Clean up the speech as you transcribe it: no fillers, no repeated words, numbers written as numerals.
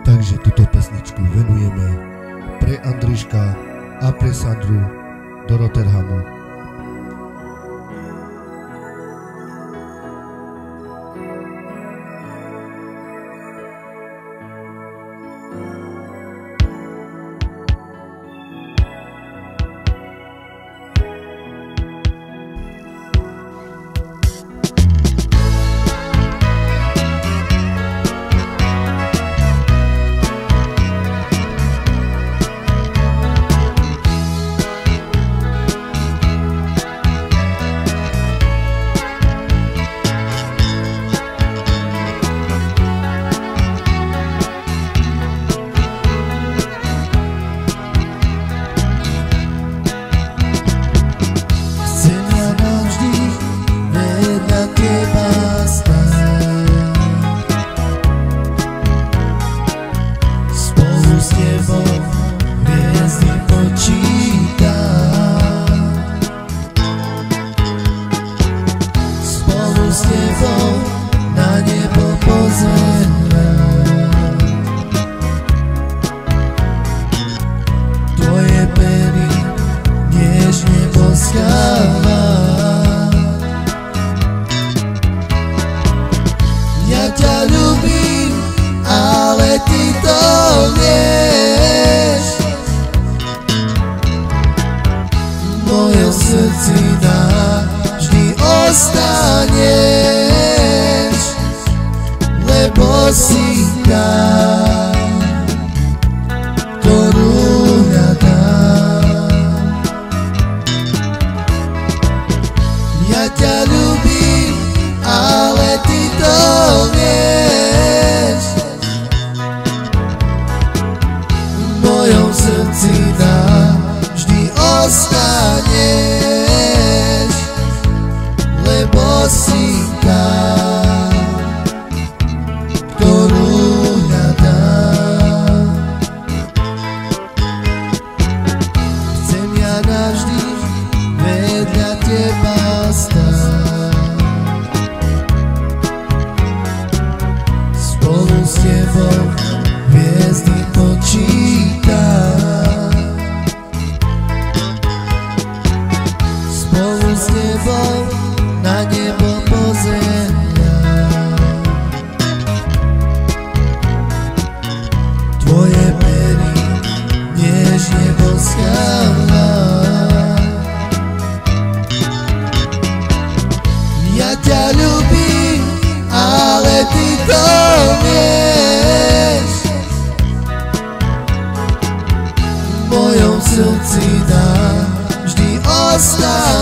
Takže túto pesničku venujeme pre Andriška a pre Sandru do Rotterdamu. Ja ťa ľúbim, ale ty to vieš. V mojom srdci navždy ostaneš, lebo si tá, ktorú hľadám. Ja ťa ľúbim, ale ty to vieš. V mojom srdci navždy ostaneš, lebo si tá, ktorú hľadám. Chcem ja navždy vedľa teba stáť, spolu s tebou hviezdy počítať, spolu s tebou na nebo pozerať. Tvoje pery nežne boskávať. Ja ťa ľúbim, ale ty to vieš. V mojom srdci navždy ostaneš,